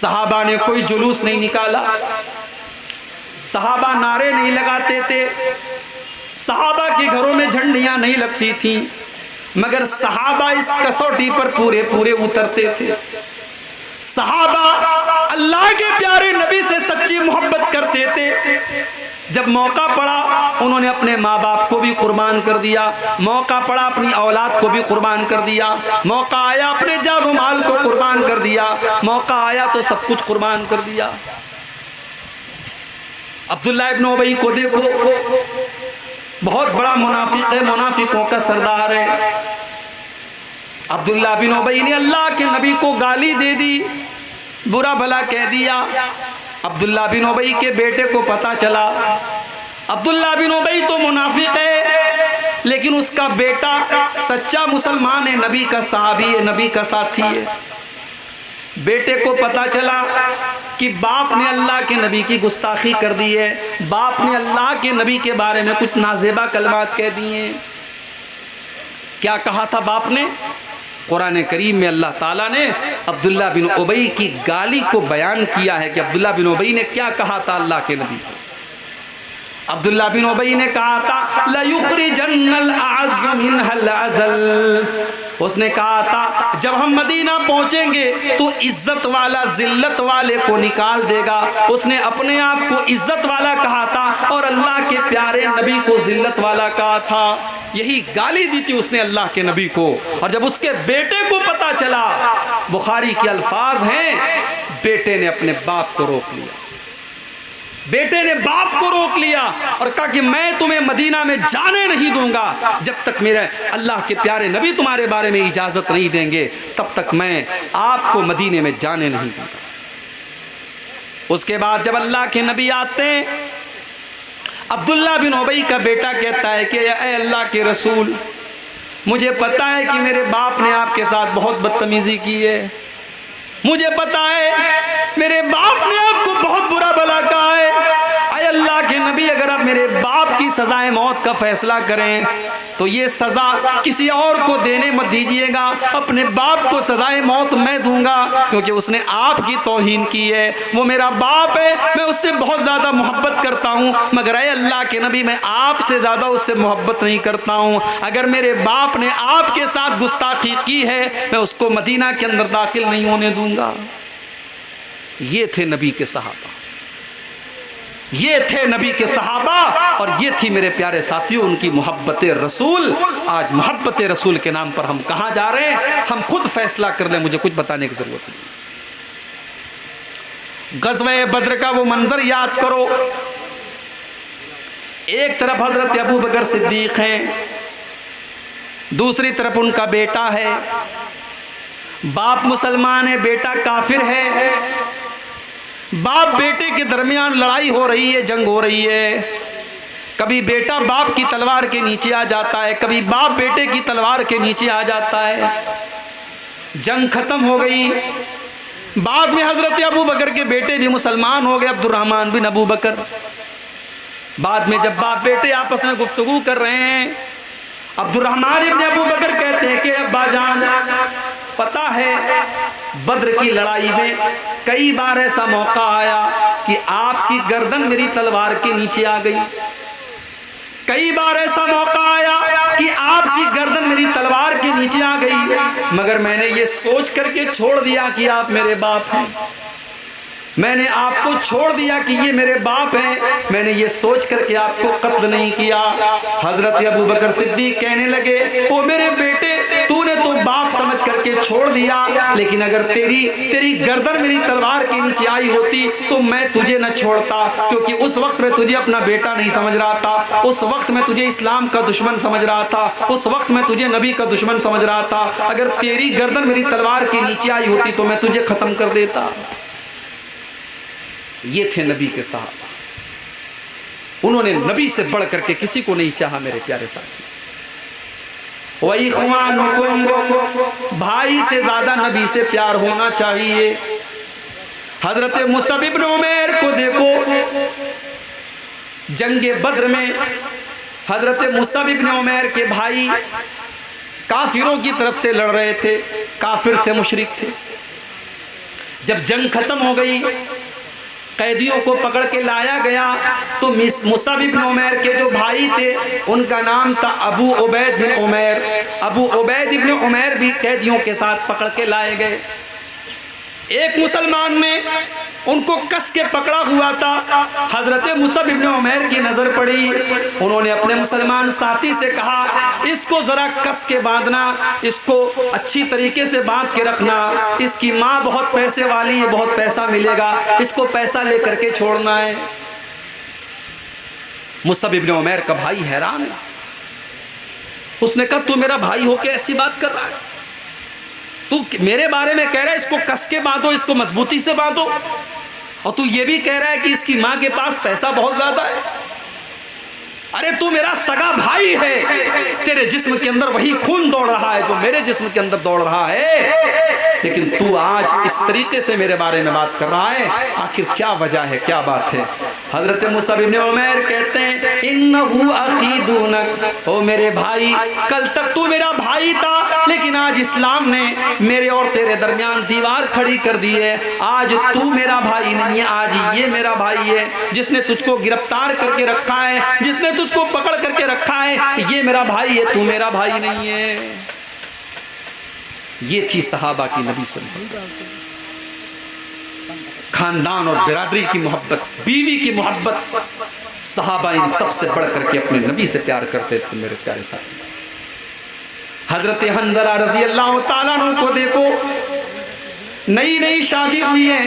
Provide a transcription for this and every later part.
सहाबा ने कोई जुलूस नहीं निकाला, सहाबा नारे नहीं लगाते थे, सहाबा के घरों में झंडियां नहीं लगती थी, मगर सहाबा इस कसौटी पर पूरे पूरे उतरते थे। सहाबा अल्लाह के प्यारे नबी से सच्ची मोहब्बत करते थे। जब मौका पड़ा उन्होंने अपने माँ बाप को भी कुर्बान कर दिया, मौका पड़ा अपनी औलाद को भी कुर्बान कर दिया, मौका आया अपने जान और माल को कुर्बान कर दिया, मौका आया तो सब कुछ कुर्बान कर दिया। अब्दुल्ला इब्न उबई को देखो, बहुत बड़ा मुनाफिक है, मुनाफिकों का सरदार है। अब्दुल्ला बिन उबई ने अल्लाह के नबी को गाली दे दी, बुरा भला कह दिया। अब्दुल्ला बिन उबई के बेटे को पता चला। अब्दुल्ला बिन उबई तो मुनाफिक है, लेकिन उसका बेटा सच्चा मुसलमान है, नबी का सहाबी है, नबी का साथी है। बेटे को पता चला कि बाप ने अल्लाह के नबी की गुस्ताखी कर दी है, बाप ने अल्लाह के नबी के बारे में कुछ नाजेबा कलमात कह दिए। क्या कहा था बाप ने? कुरान करीम में अल्लाह ताला ने अब्दुल्ला बिन उबई की गाली को बयान किया है कि अब्दुल्ला बिन उबई ने क्या कहा था अल्लाह के नबी को। अब्दुल्ला बिन उबई ने कहा था ला युखरिजन्नल अअज़्ज़ु मिनहल अज़ल। उसने कहा था जब हम मदीना पहुंचेंगे तो इज्जत वाला जिल्लत वाले को निकाल देगा। उसने अपने आप को इज्जत वाला कहा था और अल्लाह के प्यारे नबी को जिल्लत वाला कहा था। यही गाली दी थी उसने अल्लाह के नबी को। और जब उसके बेटे को पता चला, बुखारी के अल्फाज हैं, बेटे ने अपने बाप को रोक लिया, बेटे ने बाप को रोक लिया और कहा कि मैं तुम्हें मदीना में जाने नहीं दूंगा जब तक मेरे अल्लाह के प्यारे नबी तुम्हारे बारे में इजाजत नहीं देंगे, तब तक मैं आपको मदीने में जाने नहीं दूंगा। उसके बाद जब अल्लाह के नबी आते हैं, अब्दुल्ला बिन उबई का बेटा कहता है कि ऐ अल्लाह के रसूल, मुझे पता है कि मेरे बाप ने आपके साथ बहुत बदतमीजी की है, मुझे पता है मेरे बाप ने आपको बहुत बुरा भला कहा है। ऐ अल्लाह के नबी, अगर आप मेरे बाप की सजाए मौत का फैसला करें तो ये सजा किसी और को देने मत दीजिएगा, अपने बाप को सजाए मौत मैं दूंगा, क्योंकि उसने आपकी तौहीन की है। वो मेरा बाप है, मैं उससे बहुत ज़्यादा मोहब्बत करता हूँ, मगर ऐ अल्लाह के नबी मैं आपसे ज़्यादा उससे मोहब्बत नहीं करता हूँ। अगर मेरे बाप ने आपके साथ गुस्ताखी की है, मैं उसको मदीना के अंदर दाखिल नहीं होने दूंगा। ये थे नबी के सहाबा, ये थे नबी के सहाबा, और ये थी मेरे प्यारे साथियों उनकी मोहब्बत रसूल। आज मोहब्बत रसूल के नाम पर हम कहां जा रहे हैं, हम खुद फैसला कर लें, मुझे कुछ बताने की जरूरत नहीं। गज़वे बद्र का वो मंजर याद करो। एक तरफ हजरत अबू बकर सिद्दीक हैं, दूसरी तरफ उनका बेटा है। बाप मुसलमान है, बेटा काफिर है। बाप बेटे के दरमियान लड़ाई हो रही है, जंग हो रही है। कभी बेटा बाप की तलवार के नीचे आ जाता है, कभी बाप बेटे की तलवार के नीचे आ जाता है। जंग खत्म हो गई। बाद में हजरत अबू बकर के बेटे भी मुसलमान हो गए, अब्दुर्रहमान बिन अबू बकर। बाद में जब बाप बेटे आपस में गुफ्तगू कर रहे हैं, अब्दुर्रहमान इब्न अबू बकर कहते हैं कि अब्बा जान, पता है बद्र की लड़ाई में कई बार ऐसा मौका आया कि आपकी गर्दन मेरी तलवार के नीचे आ गई। कई बार ऐसा मौका आया कि आपकी गर्दन मेरी तलवार के नीचे आ गई, मगर मैंने ये सोच करके छोड़ दिया कि आप मेरे बाप हैं। मैंने आपको छोड़ दिया कि ये मेरे बाप हैं, मैंने ये सोच करके आपको कत्ल नहीं किया। हजरत अबू बकर सिद्दीक कहने लगे, ओ मेरे बेटे, तूने तो बाप समझ करके छोड़ दिया, लेकिन अगर तेरी गर्दन मेरी तलवार के नीचे आई होती तो मैं तुझे न छोड़ता, क्योंकि उस वक्त मैं तुझे अपना बेटा नहीं समझ रहा था, उस वक्त मैं तुझे इस्लाम का दुश्मन समझ रहा था, उस वक्त मैं तुझे नबी का दुश्मन समझ रहा था। अगर तेरी गर्दन मेरी तलवार के नीचे आई होती तो मैं तुझे खत्म कर देता। ये थे नबी के साहबा, उन्होंने नबी से बढ़ करके किसी को नहीं चाहा। मेरे प्यारे साथी, वही ख़ुवानुकुम, भाई से ज्यादा नबी से प्यार होना चाहिए। हजरत मुसअब इब्न उमैर को देखो, जंगे बद्र में हजरत मुसअब इब्न उमैर के भाई काफिरों की तरफ से लड़ रहे थे, काफिर थे, मुशरिक थे। जब जंग खत्म हो गई, कैदियों को पकड़ के लाया गया, तो मुसअब इब्न उमैर के जो भाई थे उनका नाम था अबू उबैद बिन उमैर। अबू उबैद इब्न उमैर भी कैदियों के साथ पकड़ के लाए गए। एक मुसलमान ने उनको कस के पकड़ा हुआ था। हजरत मुसअब इब्न उमैर की नजर पड़ी, उन्होंने अपने मुसलमान साथी से कहा, इसको जरा कस के बांधना, इसको अच्छी तरीके से बांध के रखना, इसकी माँ बहुत पैसे वाली है, बहुत पैसा मिलेगा, इसको पैसा लेकर के छोड़ना है। मुसअब इब्न उमैर का भाई हैरान है। उसने कहा, तू मेरा भाई होके ऐसी बात कर रहा है, तू मेरे बारे में कह रहा है इसको कस के बांधो, इसको मजबूती से बांधो, और तू ये भी कह रहा है कि इसकी माँ के पास पैसा बहुत ज्यादा है। अरे तू मेरा सगा भाई है, तेरे जिस्म के अंदर वही खून दौड़ रहा है जो मेरे जिस्म के अंदर दौड़ रहा है, लेकिन तू आज इस तरीके से मेरे बारे में बात कर रहा है, आखिर क्या वजह है, क्या बात है। हजरत मुसअब इब्न उमैर कहते हैं, इन्नहु अखी दूनक, ओ मेरे भाई, कल तक तू मेरा भाई था, लेकिन आज इस्लाम ने मेरे और तेरे दरमियान दीवार खड़ी कर दी है। आज तू मेरा भाई नहीं है, आज ये मेरा भाई है, जिसने तुझको गिरफ्तार करके रखा है, जिसने तुझको पकड़ करके रखा है, ये मेरा भाई है, तू मेरा भाई नहीं है। ये थी सहाबा की नबी सल्लल्लाहु अलैहि वसल्लम, खानदान और बिरादरी की मोहब्बत, बीवी की मोहब्बत। सहाबा इन सबसे बढ़ करके अपने नबी से प्यार करते थे। मेरे प्यारे साथी, हजरत हंज़ला रज़ी अल्लाह ताला अन्हु को देखो, नई नई शादी हुई है,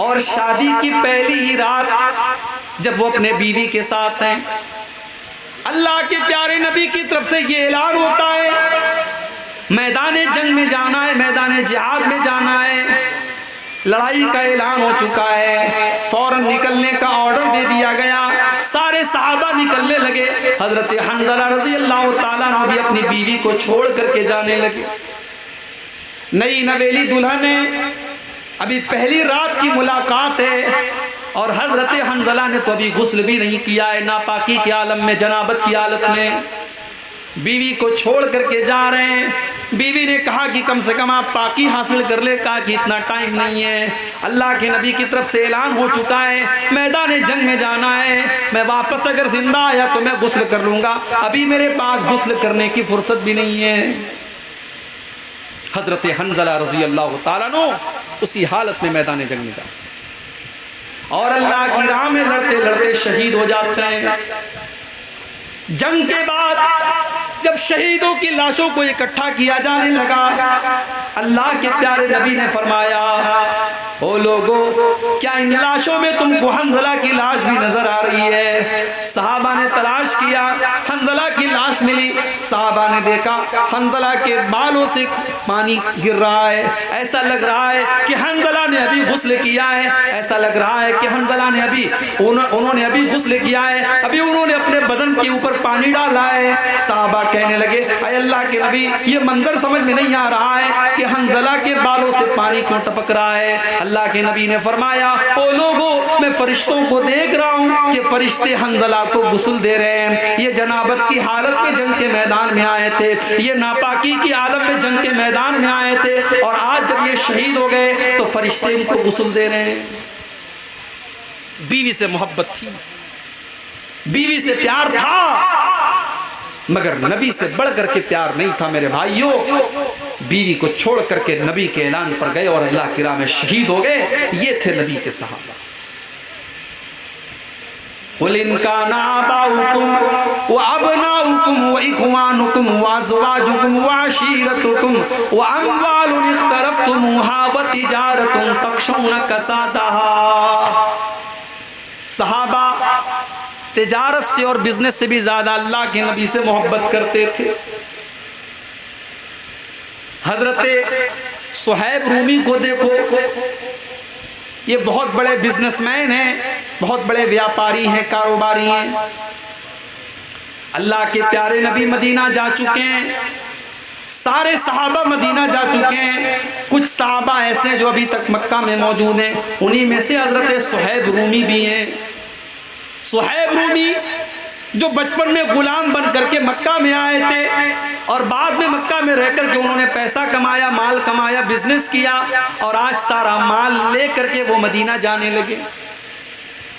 और शादी की पहली ही रात जब वो अपने बीवी के साथ हैं, अल्लाह के प्यारे नबी की तरफ से ये ऐलान होता है, मैदान जंग में जाना है, मैदान जिहाद में जाना है, लड़ाई का ऐलान हो चुका है, फौरन निकलने का ऑर्डर दे दिया गया। सारे सहाबा निकलने लगे। हजरत हंज़ला रज़ी अल्लाह ताला अन्हु भी अपनी बीवी को छोड़ करके जाने लगे। नई नवेली दुल्हन है, अभी पहली रात की मुलाकात है, और हजरत हंज़ला ने तो अभी गुस्ल भी नहीं किया है, नापाकी के आलम में, जनाबत की हालत में बीवी को छोड़ करके जा रहे हैं। बीवी ने कहा कि कम से कम आप पाकी हासिल कर ले, कहा कि इतना टाइम नहीं है, अल्लाह के नबी की तरफ से ऐलान हो चुका है, मैदान जंग में जाना है, मैं वापस अगर जिंदा आया तो मैं गुस्ल कर लूंगा, अभी मेरे पास गुस्ल करने की फुर्सत भी नहीं है। हजरत हंज़ला रज़ी अल्लाह ताला अन्हु उसी हालत में मैदान जंग में जाते, और अल्लाह की राह में लड़ते लड़ते शहीद हो जाते हैं। जंग के बाद जब शहीदों की लाशों को इकट्ठा किया जाने लगा, अल्लाह के प्यारे नबी ने फरमाया, ओ लोगों, क्या इन लाशों में तुमको हंज़ला की लाश भी नजर आ रही है? सहाबा ने तलाश किया, हंज़ला की लाश मिली। सहाबा ने देखा हंज़ला के बालों से पानी गिर रहा है, ऐसा लग रहा है कि हंज़ला ने अभी गुस्ल किया है, ऐसा लग रहा है कि हंज़ला ने उन्होंने अभी गुस्ल किया है, अभी उन्होंने अपने बदन के ऊपर पानी डाला है। सहाबा कहने लगे, अय अल्लाह के नबी, ये मंजर समझ में नहीं आ रहा है कि हंज़ला के बालों से पानी क्यों टपक रहा है। अल्लाह के नबी ने फरमाया, ओ लोगों, मैं फरिश्तों को देख रहा हूँ कि फरिश्ते हंज़ला को गुस्ल दे रहे हैं। ये जनाबत की हालत में जंग के मैदान में आए थे, ये नापाकी की आलम में जंग के मैदान में आए थे, और आज जब ये शहीद हो गए तो फरिश्ते इनको गुस्ल दे रहे हैं। बीवी से मोहब्बत थी, बीवी से प्यार था, मगर नबी से बढ़ करके प्यार नहीं था। मेरे भाइयों, बीवी को छोड़ करके नबी के ऐलान पर गए और अल्लाह की राह में शहीद हो गए। ये थे नबी के सहाबा। कुल इन काना आबाउकुम व अबनाउकुम व इख्वानुकुम व अज़वाजुकुम व अशीरतुकुम व अम्वालुन इख्तरफ्तुमुहा व तिजारतुन तख्शौना कसादहा। सहाबा तिजारत से और बिजनेस से भी ज्यादा अल्लाह के नबी से मोहब्बत करते थे। हजरत सुहैब रूमी को देखो, ये बहुत बड़े बिजनेसमैन हैं, बहुत बड़े व्यापारी हैं, कारोबारी हैं। अल्लाह के प्यारे नबी मदीना जा चुके हैं, सारे सहाबा मदीना जा चुके हैं, कुछ सहाबा ऐसे जो अभी तक मक्का में मौजूद हैं, उन्हीं में से हजरत सुहैब रूमी भी हैं। सुहैब रूमी जो बचपन में गुलाम बन करके मक्का में आए थे और बाद में मक्का में रह करके उन्होंने पैसा कमाया, माल कमाया, बिजनेस किया और आज सारा माल ले करके वो मदीना जाने लगे।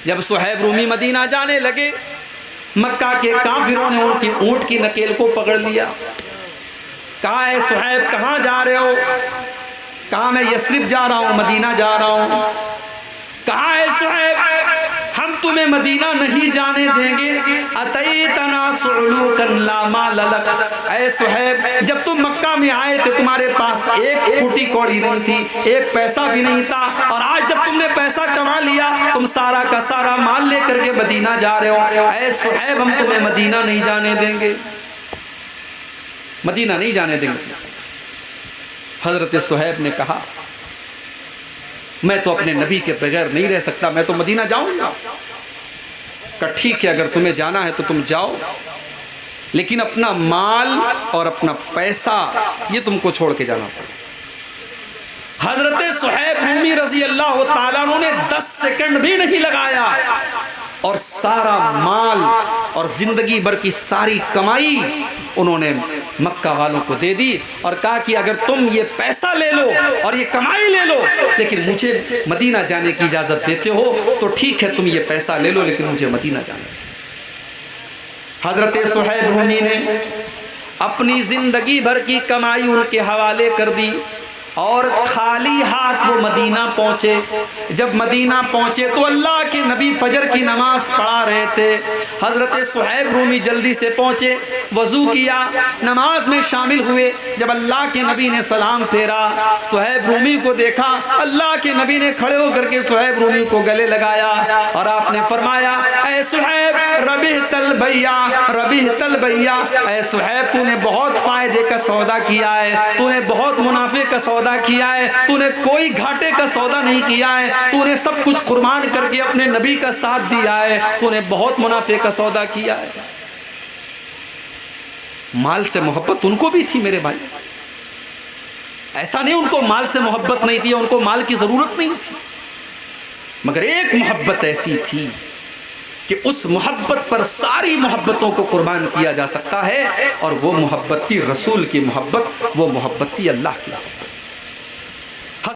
जब सुहैब रूमी मदीना जाने लगे, मक्का के काफिरों ने उनकी ऊंट की नकेल को पकड़ लिया। कहा है सुहैब कहाँ जा रहे हो? कहा मैं यस्रिब जा रहा हूँ, मदीना जा रहा हूँ। कहा है सुहैब हम तुम्हें मदीना नहीं जाने देंगे। अतैतना सुलूकन ला माल लक। ऐ सुहैब जब तुम मक्का में आए थे तुम्हारे पास एक फूटी कौड़ी नहीं थी, एक पैसा भी नहीं था, और आज जब तुमने पैसा कमा लिया तुम सारा का सारा माल लेकर के मदीना जा रहे हो। ऐ सुहैब हम तुम्हें मदीना नहीं जाने देंगे, मदीना नहीं जाने देंगे। हजरत सुहैब ने कहा मैं तो अपने नबी के बगैर नहीं रह सकता, मैं तो मदीना जाऊंगा। कहा ठीक है अगर तुम्हें जाना है तो तुम जाओ, लेकिन अपना माल और अपना पैसा ये तुमको छोड़ के जाना पड़ेगा। हजरत सुहैब रूमी रजी अल्लाह ताला ने 10 सेकंड भी नहीं लगाया और सारा माल और जिंदगी भर की सारी कमाई उन्होंने मक्का वालों को दे दी और कहा कि अगर तुम ये पैसा ले लो और ये कमाई ले लो लेकिन मुझे मदीना जाने की इजाजत देते हो तो ठीक है, तुम ये पैसा ले लो लेकिन मुझे मदीना जाना। हजरत सुहैब रूमी ने अपनी जिंदगी भर की कमाई उनके हवाले कर दी और खाली हाथ वो मदीना पहुंचे। जब मदीना पहुंचे तो अल्लाह के नबी फजर की नमाज पढ़ा रहे थे। हजरत सुहैब रूमी जल्दी से पहुंचे, वजू किया, नमाज में शामिल हुए। जब अल्लाह के नबी ने सलाम फेरा, सुहैब रूमी को देखा, अल्लाह के नबी ने खड़े होकर के सुहैब रूमी को गले लगाया और आपने फरमाया ऐ सुहैब रबिह तल भैया, रबिह तल भैया। ऐ सुहैब तूने बहुत फायदे का सौदा किया है, तूने बहुत मुनाफे का सौदा किया है, तूने कोई घाटे का सौदा नहीं किया है, तूने सब कुछ कुर्बान करके अपने नबी का साथ दिया है, तूने बहुत मुनाफे का सौदा किया है। माल से मोहब्बत उनको भी थी मेरे भाई, ऐसा नहीं उनको माल से मोहब्बत नहीं थी, उनको माल की जरूरत नहीं थी, मगर एक मोहब्बत ऐसी थी कि उस मोहब्बत पर सारी मोहब्बतों को कुर्बान किया जा सकता है और वो मोहब्बत थी रसूल की मोहब्बत, वो मोहब्बत थी अल्लाह की।